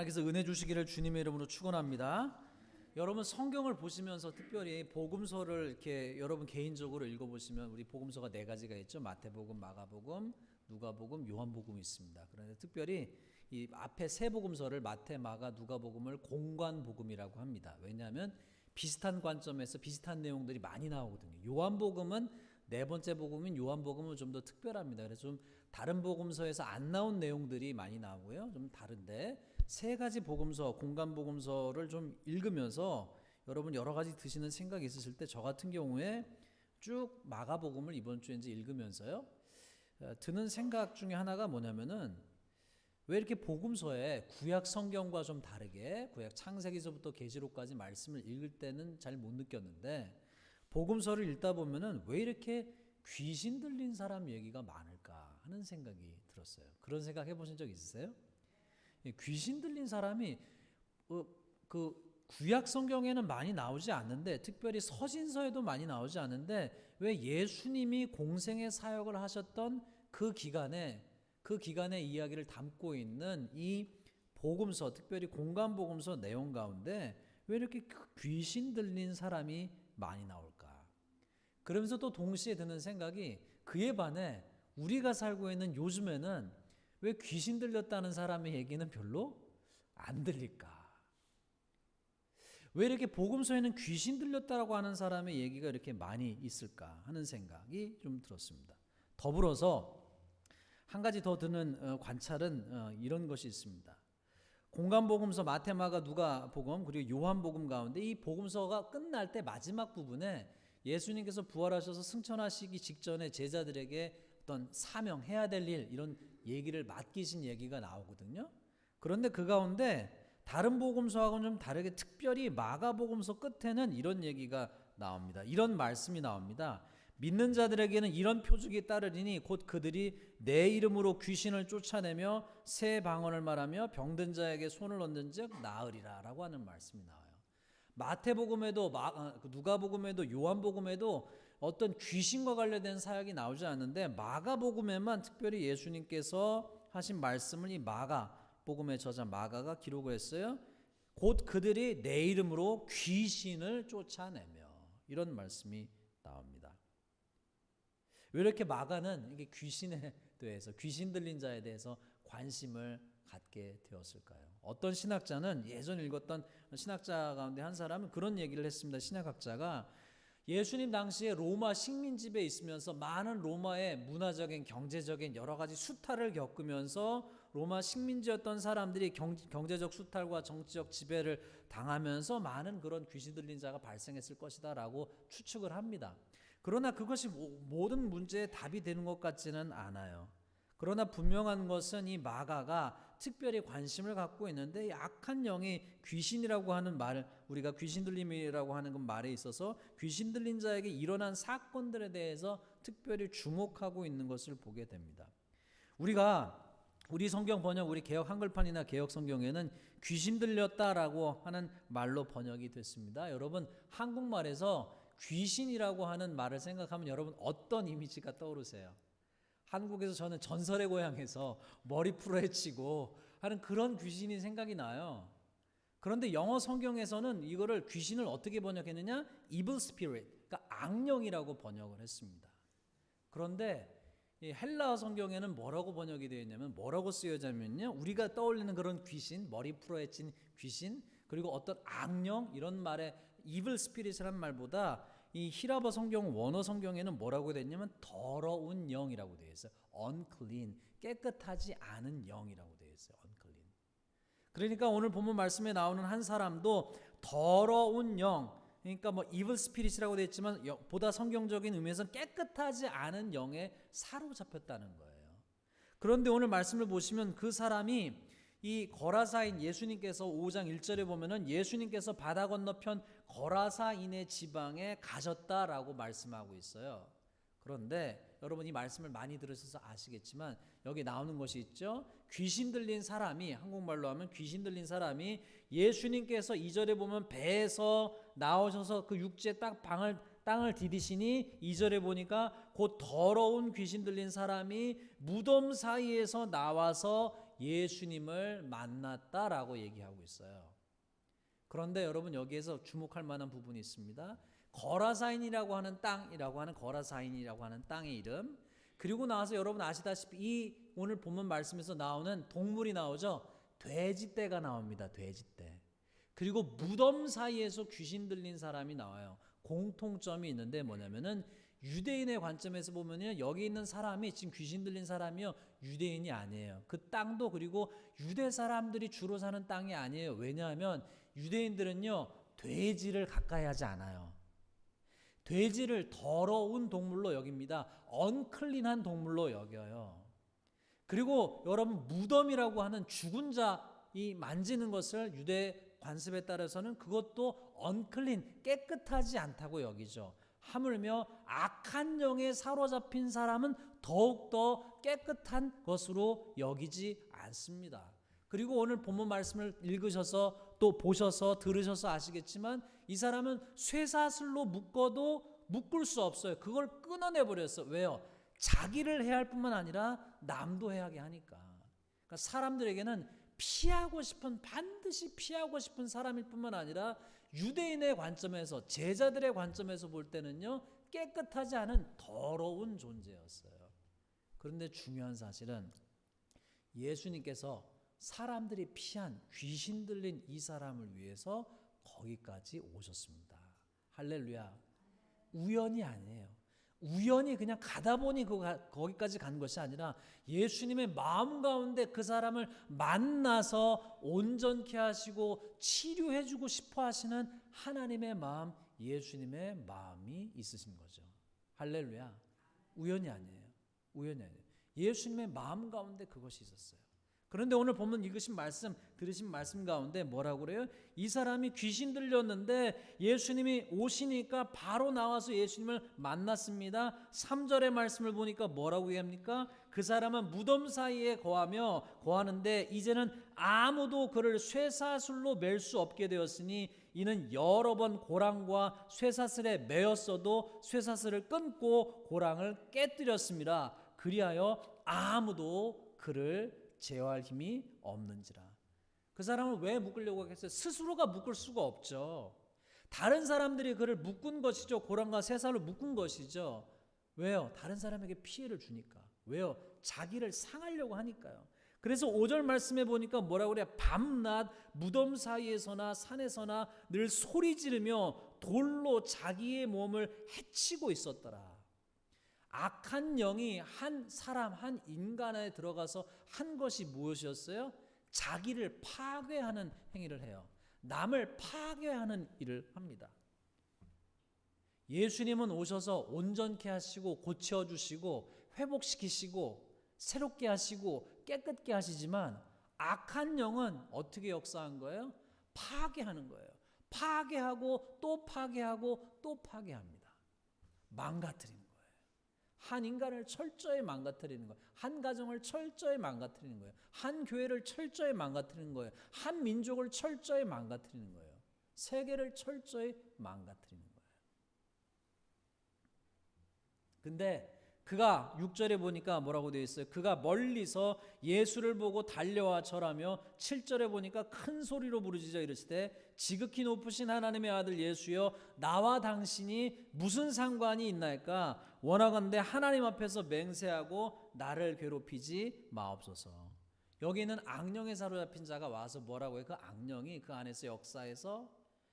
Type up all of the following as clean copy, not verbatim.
하나님께서 은혜 주시기를 주님의 이름으로 축원합니다. 여러분 성경을 보시면서 특별히 복음서를 이렇게 여러분 개인적으로 읽어보시면 우리 복음서가 네 가지가 있죠. 마태복음, 마가복음, 누가복음, 요한복음이 있습니다. 그런데 특별히 이 앞에 세 복음서를 마태, 마가, 누가복음을 공관복음이라고 합니다. 왜냐하면 비슷한 관점에서 비슷한 내용들이 많이 나오거든요. 요한복음은 네 번째 복음인 요한복음은 좀 더 특별합니다. 그래서 좀 다른 복음서에서 안 나온 내용들이 많이 나오고요. 좀 다른데 세 가지 복음서, 공간복음서를 좀 읽으면서 여러분 여러 가지 드시는 생각이 있으실 때 저 같은 경우에 쭉 마가복음을 이번 주에 이제 읽으면서요. 드는 생각 중에 하나가 뭐냐면은 왜 이렇게 복음서에 구약 성경과 좀 다르게 구약 창세기서부터 계시록까지 말씀을 읽을 때는 잘 못 느꼈는데 복음서를 읽다 보면은 왜 이렇게 귀신 들린 사람 얘기가 많을까 하는 생각이 들었어요. 그런 생각 해보신 적 있으세요? 귀신 들린 사람이 그 구약 성경에는 많이 나오지 않는데 특별히 서신서에도 많이 나오지 않는데 왜 예수님이 공생의 사역을 하셨던 그 기간의 이야기를 담고 있는 이 복음서, 특별히 공간복음서 내용 가운데 왜 이렇게 귀신 들린 사람이 많이 나올까? 그러면서 또 동시에 드는 생각이 그에 반해 우리가 살고 있는 요즘에는 왜 귀신 들렸다는 사람의 얘기는 별로 안 들릴까? 왜 이렇게 복음서에는 귀신 들렸다고 하는 사람의 얘기가 이렇게 많이 있을까 하는 생각이 좀 들었습니다. 더불어서 한 가지 더 드는 관찰은 이런 것이 있습니다. 공간복음서 마태, 마가, 누가복음 그리고 요한복음 가운데 이 복음서가 끝날 때 마지막 부분에 예수님께서 부활하셔서 승천하시기 직전에 제자들에게 어떤 사명, 해야 될 일 이런 얘기를 맡기신 얘기가 나오거든요. 그런데 그 가운데 다른 복음서하고는 좀 다르게 특별히 마가복음서 끝에는 이런 얘기가 나옵니다. 이런 말씀이 나옵니다. 믿는 자들에게는 이런 표적이 따르리니 곧 그들이 내 이름으로 귀신을 쫓아내며 새 방언을 말하며 병든 자에게 손을 얹는 즉 나으리라 라고 하는 말씀이 나와요. 마태복음에도 누가복음에도 요한복음에도 어떤 귀신과 관련된 사역이 나오지 않는데 마가복음에만 특별히 예수님께서 하신 말씀을 이 마가복음의 저자 마가가 기록을 했어요. 곧 그들이 내 이름으로 귀신을 쫓아내며 이런 말씀이 나옵니다. 왜 이렇게 마가는 이게 귀신에 대해서 귀신 들린 자에 대해서 관심을 갖게 되었을까요? 어떤 신학자는 예전 읽었던 신학자 가운데 한 사람은 그런 얘기를 했습니다. 신학학자가 예수님 당시에 로마 식민지배에 있으면서 많은 로마의 문화적인 경제적인 여러 가지 수탈을 겪으면서 로마 식민지였던 사람들이 경제적 수탈과 정치적 지배를 당하면서 많은 그런 귀신 들린 자가 발생했을 것이다 라고 추측을 합니다. 그러나 그것이 모든 문제의 답이 되는 것 같지는 않아요. 그러나 분명한 것은 이 마가가 특별히 관심을 갖고 있는데 약한 영이 귀신이라고 하는 말, 우리가 귀신 들림이라고 하는 그 말에 있어서 귀신 들린 자에게 일어난 사건들에 대해서 특별히 주목하고 있는 것을 보게 됩니다. 우리 성경 번역, 우리 개역 한글판이나 개역 성경에는 귀신 들렸다라고 하는 말로 번역이 됐습니다. 여러분 한국말에서 귀신이라고 하는 말을 생각하면 여러분 어떤 이미지가 떠오르세요? 한국에서 저는 전설의 고향에서 머리 풀어헤치고 하는 그런 귀신이 생각이 나요. 그런데 영어 성경에서는 이거를 귀신을 어떻게 번역했느냐? evil spirit, 그러니까 악령이라고 번역을 했습니다. 그런데 이 헬라어 성경에는 뭐라고 번역이 되어 있냐면 뭐라고 쓰여졌냐면요. 우리가 떠올리는 그런 귀신, 머리 풀어헤친 귀신, 그리고 어떤 악령 이런 말에 evil spirit이란 말보다 이 히라버 성경 원어 성경에는 뭐라고 되어 있냐면 더러운 영이라고 되어 있어요. unclean, 깨끗하지 않은 영이라고 되어 있어요. unclean. 그러니까 오늘 본문 말씀에 나오는 한 사람도 더러운 영, 그러니까 뭐 evil spirit이라고 되어 있지만 보다 성경적인 의미에서는 깨끗하지 않은 영에 사로잡혔다는 거예요. 그런데 오늘 말씀을 보시면 그 사람이 이 거라사인 예수님께서 5장 1절에 보면은 예수님께서 바다 건너편 거라사인의 지방에 가셨다라고 말씀하고 있어요. 그런데 여러분 이 말씀을 많이 들으셔서 아시겠지만 여기 나오는 것이 있죠. 귀신 들린 사람이, 한국말로 하면 귀신 들린 사람이 예수님께서 2절에 보면 배에서 나오셔서 그 육지에 딱 땅을 디디시니 2절에 보니까 곧 더러운 귀신 들린 사람이 무덤 사이에서 나와서 예수님을 만났다라고 얘기하고 있어요. 그런데 여러분 여기에서 주목할 만한 부분이 있습니다. 거라사인이라고 하는 땅이라고 하는 거라사인이라고 하는 땅의 이름, 그리고 나와서 여러분 아시다시피 이 오늘 본문 말씀에서 나오는 동물이 나오죠. 돼지떼가 나옵니다. 돼지떼. 그리고 무덤 사이에서 귀신 들린 사람이 나와요. 공통점이 있는데 뭐냐면은 유대인의 관점에서 보면요, 여기 있는 사람이 지금 귀신 들린 사람이요, 유대인이 아니에요. 그 땅도 그리고 유대 사람들이 주로 사는 땅이 아니에요. 왜냐하면 유대인들은요, 돼지를 가까이 하지 않아요. 돼지를 더러운 동물로 여깁니다. 언클린한 동물로 여겨요. 그리고 여러분 무덤이라고 하는 죽은 자이 만지는 것을 유대 관습에 따라서는 그것도 언클린, 깨끗하지 않다고 여기죠. 하물며 악한 영에 사로잡힌 사람은 더욱더 깨끗한 것으로 여기지 않습니다. 그리고 오늘 본문 말씀을 읽으셔서 또 보셔서 들으셔서 아시겠지만 이 사람은 쇠사슬로 묶어도 묶을 수 없어요. 그걸 끊어내 버렸어. 왜요? 자기를 해야 할 뿐만 아니라 남도 해하게 하니까. 그러니까 사람들에게는 피하고 싶은, 반드시 피하고 싶은 사람일 뿐만 아니라 유대인의 관점에서, 제자들의 관점에서 볼 때는요, 깨끗하지 않은 더러운 존재였어요. 그런데 중요한 사실은 예수님께서 사람들이 피한 귀신 들린 이 사람을 위해서 거기까지 오셨습니다. 할렐루야. 우연이 아니에요. 우연히 그냥 가다 보니 거기까지 간 것이 아니라 예수님의 마음 가운데 그 사람을 만나서 온전케 하시고 치료해 주고 싶어 하시는 하나님의 마음, 예수님의 마음이 있으신 거죠. 할렐루야. 우연이 아니에요. 우연이 아니에요. 예수님의 마음 가운데 그것이 있었어요. 그런데 오늘 보면 읽으신 말씀, 들으신 말씀 가운데 뭐라고 그래요? 이 사람이 귀신 들렸는데 예수님이 오시니까 바로 나와서 예수님을 만났습니다. 3절의 말씀을 보니까 뭐라고 얘기합니까? 그 사람은 무덤 사이에 거하는데 이제는 아무도 그를 쇠사슬로 맬 수 없게 되었으니 이는 여러 번 고랑과 쇠사슬에 매였어도 쇠사슬을 끊고 고랑을 깨뜨렸습니다. 그리하여 아무도 그를 제어할 힘이 없는지라. 그 사람을 왜 묶으려고 하겠어요? 스스로가 묶을 수가 없죠. 다른 사람들이 그를 묶은 것이죠. 고랑과 쇠사슬로 묶은 것이죠. 왜요? 다른 사람에게 피해를 주니까. 왜요? 자기를 상하려고 하니까요. 그래서 5절 말씀에 보니까 뭐라고 그래요? 밤낮 무덤 사이에서나 산에서나 늘 소리 지르며 돌로 자기의 몸을 해치고 있었더라. 악한 영이 한 사람, 한 인간에 들어가서 한 것이 무엇이었어요? 자기를 파괴하는 행위를 해요. 남을 파괴하는 일을 합니다. 예수님은 오셔서 온전케 하시고 고쳐주시고 회복시키시고 새롭게 하시고 깨끗게 하시지만 악한 영은 어떻게 역사한 거예요? 파괴하는 거예요. 파괴하고 또 파괴하고 또 파괴합니다. 망가뜨립니다. 한 인간을 철저히 망가뜨리는 거예요. 한 가정을 철저히 망가뜨리는 거예요. 한 교회를 철저히 망가뜨리는 거예요. 한 민족을 철저히 망가뜨리는 거예요. 세계를 철저히 망가뜨리는 거예요. 근데 그가 6절에 보니까 뭐라고 되어 있어요? 그가 멀리서 예수를 보고 달려와 절하며 7절에 보니까 큰 소리로 부르짖어 이르시되 지극히 높으신 하나님의 아들 예수여 나와 당신이 무슨 상관이 있나이까 원하건대 하나님 앞에서 맹세하고 나를 괴롭히지 마옵소서. 여기는 악령에 사로잡힌 자가 와서 뭐라고 해요? 그 악령이 그 안에서 역사해서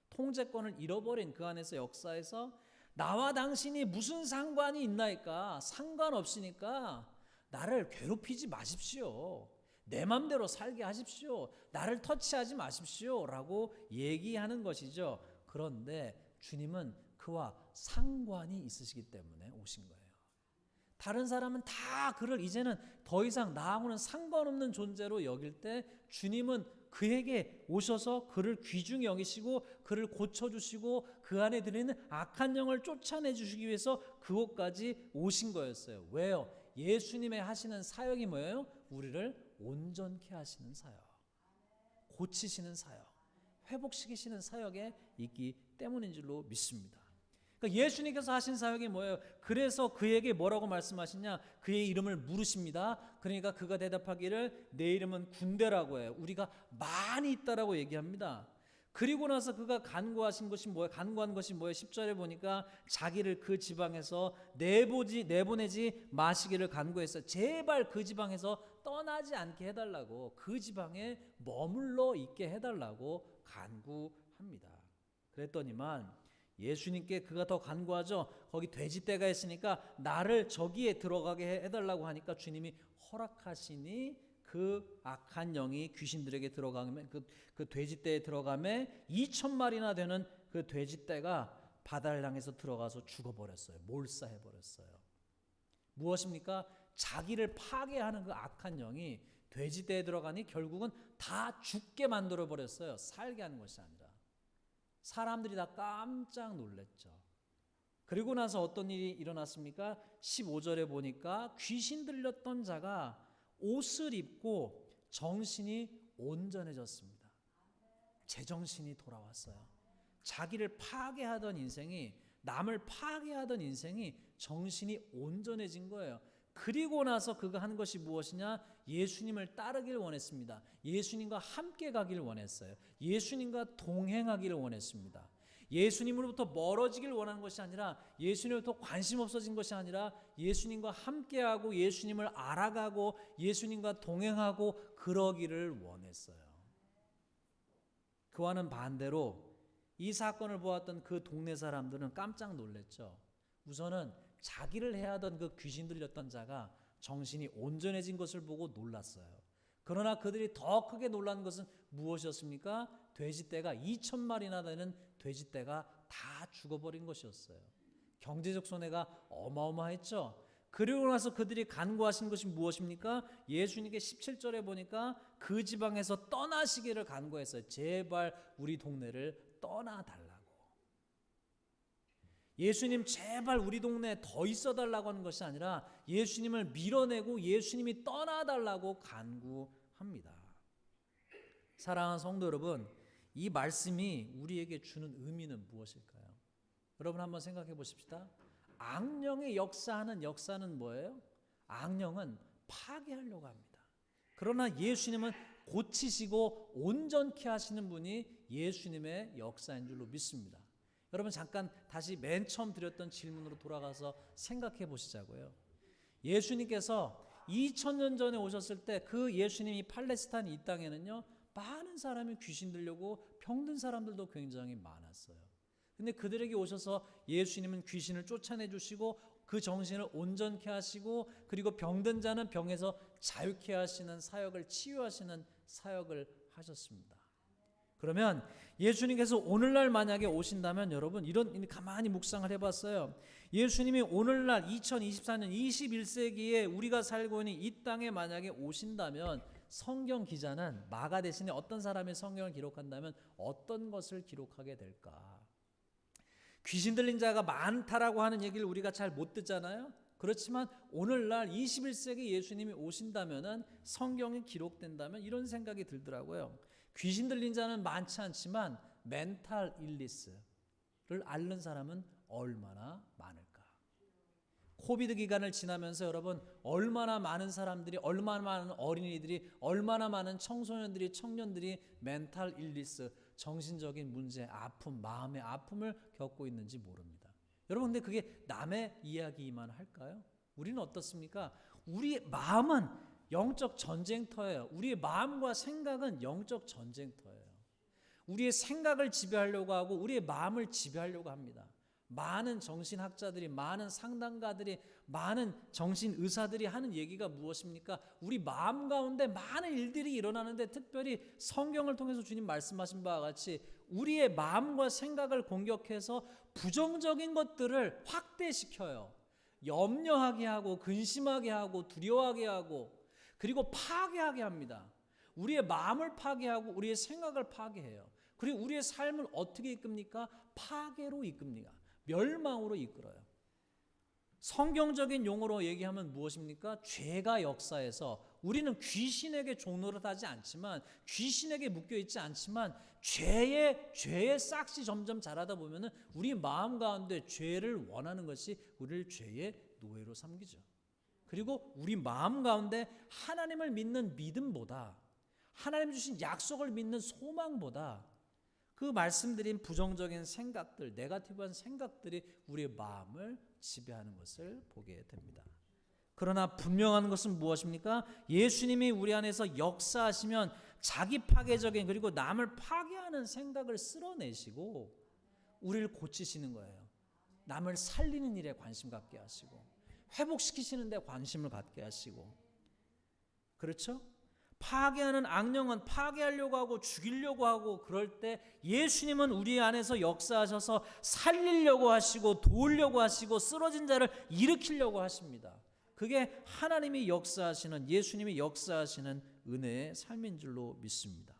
통제권을 잃어버린 그 안에서 역사해서 나와 당신이 무슨 상관이 있나이까? 상관없으니까 나를 괴롭히지 마십시오. 내 맘대로 살게 하십시오. 나를 터치하지 마십시오. 라고 얘기하는 것이죠. 그런데 주님은 그와 상관이 있으시기 때문에 오신 거예요. 다른 사람은 다 그를 이제는 더 이상 나하고는 상관없는 존재로 여길 때 주님은 그에게 오셔서 그를 귀중히 여기시고 그를 고쳐주시고 그 안에 들어있는 악한 영을 쫓아내주시기 위해서 그곳까지 오신 거였어요. 왜요? 예수님의 하시는 사역이 뭐예요? 우리를 온전케 하시는 사역, 고치시는 사역, 회복시키시는 사역에 있기 때문인 줄로 믿습니다. 그러니까 예수님께서 하신 사역이 뭐예요? 그래서 그에게 뭐라고 말씀하시냐? 그의 이름을 물으십니다. 그러니까 그가 대답하기를 내 이름은 군대라고 해요. 우리가 많이 있다라고 얘기합니다. 그리고 나서 그가 간구하신 것이 뭐예요? 간구한 것이 뭐예요? 10절에 보니까 자기를 그 지방에서 내보내지 마시기를 간구했어요. 제발 그 지방에서 떠나지 않게 해달라고, 그 지방에 머물러 있게 해달라고 간구합니다. 그랬더니만 예수님께 그가 더 간구하죠. 거기 돼지떼가 있으니까 나를 저기에 들어가게 해달라고 하니까 주님이 허락하시니 그 악한 영이 귀신들에게 들어가면 그 돼지떼에 들어가면 2,000마리나 되는 그 돼지떼가 바다를 향해서 들어가서 죽어버렸어요. 몰사해버렸어요. 무엇입니까? 자기를 파괴하는 그 악한 영이 돼지떼에 들어가니 결국은 다 죽게 만들어버렸어요. 살게 하는 것이 아니라. 사람들이 다 깜짝 놀랐죠. 그리고 나서 어떤 일이 일어났습니까? 15절에 보니까 귀신 들렸던 자가 옷을 입고 정신이 온전해졌습니다. 제정신이 돌아왔어요. 자기를 파괴하던 인생이, 남을 파괴하던 인생이 정신이 온전해진 거예요. 그리고 나서 그가 한 것이 무엇이냐? 예수님을 따르길 원했습니다. 예수님과 함께 가길 원했어요. 예수님과 동행하기를 원했습니다. 예수님으로부터 멀어지길 원하는 것이 아니라, 예수님으로부터 관심 없어진 것이 아니라 예수님과 함께하고 예수님을 알아가고 예수님과 동행하고 그러기를 원했어요. 그와는 반대로 이 사건을 보았던 그 동네 사람들은 깜짝 놀랐죠. 우선은 자기를 해하던 그 귀신 들렸던 자가 정신이 온전해진 것을 보고 놀랐어요. 그러나 그들이 더 크게 놀란 것은 무엇이었습니까? 돼지떼가 2,000마리나 되는 돼지떼가 다 죽어버린 것이었어요. 경제적 손해가 어마어마했죠. 그리고 나서 그들이 간구하신 것이 무엇입니까? 예수님께 17절에 보니까 그 지방에서 떠나시기를 간구했어요. 제발 우리 동네를 떠나달라고. 예수님 제발 우리 동네에 더 있어달라고 하는 것이 아니라 예수님을 밀어내고 예수님이 떠나달라고 간구합니다. 사랑하는 성도 여러분, 이 말씀이 우리에게 주는 의미는 무엇일까요? 여러분 한번 생각해 보십시다. 악령의 역사는 뭐예요? 악령은 파괴하려고 합니다. 그러나 예수님은 고치시고 온전케 하시는 분이 예수님의 역사인 줄로 믿습니다. 여러분 잠깐 다시 맨 처음 드렸던 질문으로 돌아가서 생각해 보시자고요. 예수님께서 2000년 전에 오셨을 때 그 예수님이 팔레스타인 이 땅에는요, 많은 사람이 귀신 들려고 병든 사람들도 굉장히 많았어요. 근데 그들에게 오셔서 예수님은 귀신을 쫓아내 주시고 그 정신을 온전케 하시고 그리고 병든 자는 병에서 자유케 하시는 사역을, 치유하시는 사역을 하셨습니다. 그러면 예수님께서 오늘날 만약에 오신다면 여러분 이런 가만히 묵상을 해봤어요. 예수님이 오늘날 2024년 21세기에 우리가 살고 있는 이 땅에 만약에 오신다면 성경 기자는 마가 대신에 어떤 사람의 성경을 기록한다면 어떤 것을 기록하게 될까? 귀신 들린 자가 많다라고 하는 얘기를 우리가 잘 못 듣잖아요. 그렇지만 오늘날 21세기 예수님이 오신다면 성경이 기록된다면 이런 생각이 들더라고요. 귀신 들린 자는 많지 않지만 멘탈 일리스를 앓는 사람은 얼마나 많을까? 코비드 기간을 지나면서 여러분 얼마나 많은 사람들이, 얼마나 많은 어린이들이, 얼마나 많은 청소년들이, 청년들이 멘탈 일리스, 정신적인 문제, 아픔, 마음의 아픔을 겪고 있는지 모릅니다. 여러분 근데 그게 남의 이야기만 할까요? 우리는 어떻습니까? 우리 마음은 영적 전쟁터예요. 우리의 마음과 생각은 영적 전쟁터예요. 우리의 생각을 지배하려고 하고 우리의 마음을 지배하려고 합니다. 많은 정신학자들이, 많은 상담가들이, 많은 정신의사들이 하는 얘기가 무엇입니까? 우리 마음 가운데 많은 일들이 일어나는데 특별히 성경을 통해서 주님 말씀하신 바와 같이 우리의 마음과 생각을 공격해서 부정적인 것들을 확대시켜요. 염려하게 하고 근심하게 하고 두려워하게 하고 그리고 파괴하게 합니다. 우리의 마음을 파괴하고 우리의 생각을 파괴해요. 그리고 우리의 삶을 어떻게 이끕니까? 파괴로 이끕니다. 멸망으로 이끌어요. 성경적인 용어로 얘기하면 무엇입니까? 죄가 역사에서 우리는 귀신에게 종노릇하지 않지만, 귀신에게 묶여 있지 않지만, 죄의 싹이 점점 자라다 보면은 우리 마음 가운데 죄를 원하는 것이 우리를 죄의 노예로 삼기죠. 그리고 우리 마음 가운데 하나님을 믿는 믿음보다, 하나님 주신 약속을 믿는 소망보다 그 말씀드린 부정적인 생각들, 네거티브한 생각들이 우리의 마음을 지배하는 것을 보게 됩니다. 그러나 분명한 것은 무엇입니까? 예수님이 우리 안에서 역사하시면 자기 파괴적인, 그리고 남을 파괴하는 생각을 쓸어내시고 우리를 고치시는 거예요. 남을 살리는 일에 관심 갖게 하시고, 회복시키시는 데 관심을 갖게 하시고, 그렇죠? 파괴하는 악령은 파괴하려고 하고 죽이려고 하고, 그럴 때 예수님은 우리 안에서 역사하셔서 살리려고 하시고 도우려고 하시고 쓰러진 자를 일으키려고 하십니다. 그게 하나님이 역사하시는, 예수님이 역사하시는 은혜의 삶인 줄로 믿습니다.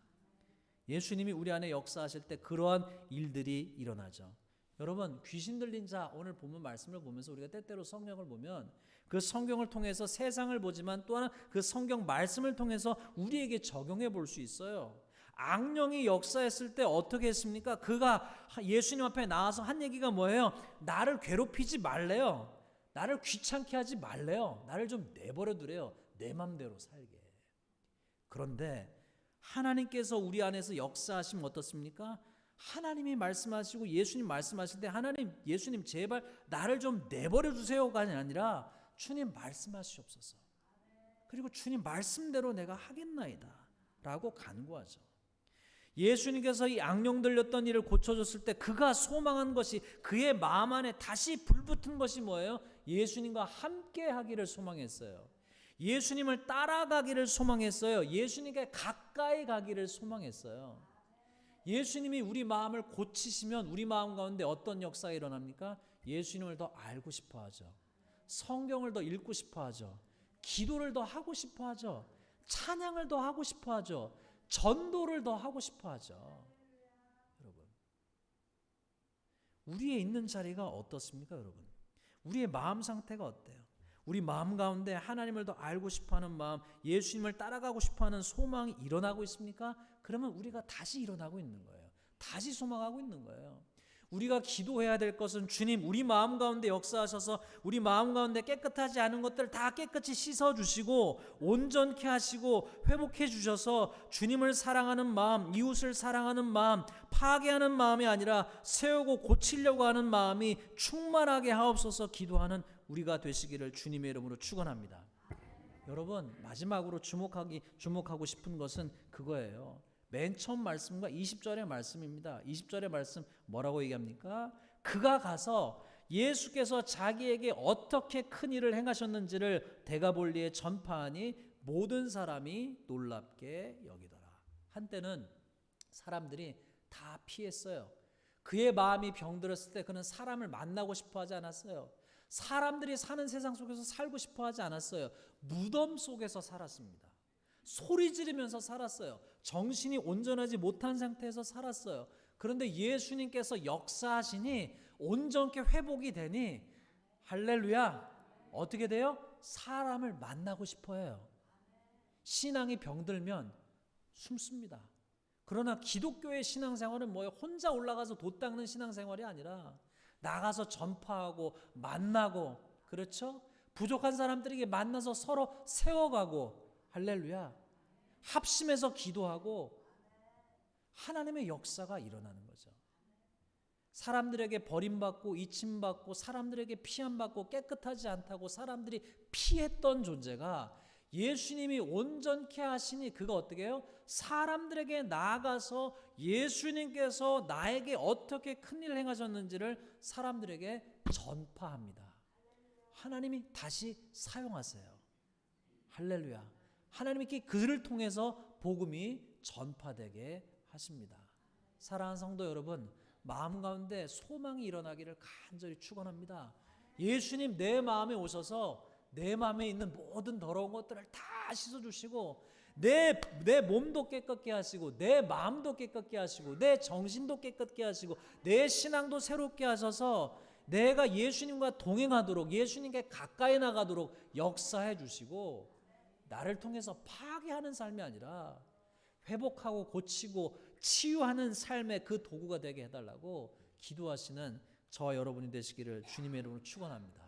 예수님이 우리 안에 역사하실 때 그러한 일들이 일어나죠. 여러분, 귀신 들린 자, 오늘 본문 말씀을 보면서 우리가 때때로 성경을 보면 그 성경을 통해서 세상을 보지만 또 하나 그 성경 말씀을 통해서 우리에게 적용해 볼 수 있어요. 악령이 역사했을 때 어떻게 했습니까? 그가 예수님 앞에 나와서 한 얘기가 뭐예요? 나를 괴롭히지 말래요. 나를 귀찮게 하지 말래요. 나를 좀 내버려 두래요. 내 맘대로 살게. 그런데 하나님께서 우리 안에서 역사하시면 어떻습니까? 하나님이 말씀하시고 예수님 말씀하실 때 하나님, 예수님 제발 나를 좀 내버려 주세요가 아니라 주님 말씀하시옵소서. 그리고 주님 말씀대로 내가 하겠나이다 라고 간구하죠. 예수님께서 이 악령 들렸던 일을 고쳐줬을 때 그가 소망한 것이, 그의 마음 안에 다시 불붙은 것이 뭐예요? 예수님과 함께 하기를 소망했어요. 예수님을 따라가기를 소망했어요. 예수님께 가까이 가기를 소망했어요. 예수님이 우리 마음을 고치시면 우리 마음 가운데 어떤 역사가 일어납니까? 예수님을 더 알고 싶어 하죠. 성경을 더 읽고 싶어 하죠. 기도를 더 하고 싶어 하죠. 찬양을 더 하고 싶어 하죠. 전도를 더 하고 싶어 하죠. 여러분, 우리의 있는 자리가 어떻습니까, 여러분? 우리의 마음 상태가 어때요? 우리 마음 가운데 하나님을 더 알고 싶어하는 마음, 예수님을 따라가고 싶어하는 소망이 일어나고 있습니까? 그러면 우리가 다시 일어나고 있는 거예요. 다시 소망하고 있는 거예요. 우리가 기도해야 될 것은 주님, 우리 마음 가운데 역사하셔서 우리 마음 가운데 깨끗하지 않은 것들 다 깨끗이 씻어주시고 온전케 하시고 회복해 주셔서 주님을 사랑하는 마음, 이웃을 사랑하는 마음, 파괴하는 마음이 아니라 세우고 고치려고 하는 마음이 충만하게 하옵소서 기도하는 우리가 되시기를 주님의 이름으로 축원합니다. 여러분, 마지막으로 주목하고 싶은 것은 그거예요. 맨 처음 말씀과 20절의 말씀입니다. 20절의 말씀 뭐라고 얘기합니까? 그가 가서 예수께서 자기에게 어떻게 큰 일을 행하셨는지를 데가볼리에 전파하니 모든 사람이 놀랍게 여기더라. 한때는 사람들이 다 피했어요. 그의 마음이 병들었을 때 그는 사람을 만나고 싶어 하지 않았어요. 사람들이 사는 세상 속에서 살고 싶어 하지 않았어요. 무덤 속에서 살았습니다. 소리 지르면서 살았어요. 정신이 온전하지 못한 상태에서 살았어요. 그런데 예수님께서 역사하시니 온전케 회복이 되니 할렐루야, 어떻게 돼요? 사람을 만나고 싶어 해요. 신앙이 병들면 숨습니다. 그러나 기독교의 신앙생활은 뭐예요? 혼자 올라가서 돛 닦는 신앙생활이 아니라 나가서 전파하고 만나고, 그렇죠? 부족한 사람들에게 만나서 서로 세워가고, 할렐루야, 합심해서 기도하고 하나님의 역사가 일어나는 거죠. 사람들에게 버림받고 잊힘받고 사람들에게 피함받고 깨끗하지 않다고 사람들이 피했던 존재가 예수님이 온전케 하시니 그가 어떻게 해요? 사람들에게 나아가서 예수님께서 나에게 어떻게 큰일을 행하셨는지를 사람들에게 전파합니다. 하나님이 다시 사용하세요. 할렐루야. 하나님께 그를 통해서 복음이 전파되게 하십니다. 사랑하는 성도 여러분, 마음 가운데 소망이 일어나기를 간절히 축원합니다. 예수님 내 마음에 오셔서 내 마음에 있는 모든 더러운 것들을 다 씻어주시고 내 몸도 깨끗게 하시고 내 마음도 깨끗게 하시고 내 정신도 깨끗게 하시고 내 신앙도 새롭게 하셔서 내가 예수님과 동행하도록, 예수님께 가까이 나가도록 역사해 주시고 나를 통해서 파괴하는 삶이 아니라 회복하고 고치고 치유하는 삶의 그 도구가 되게 해달라고 기도하시는 저와 여러분이 되시기를 주님의 이름으로 축원합니다.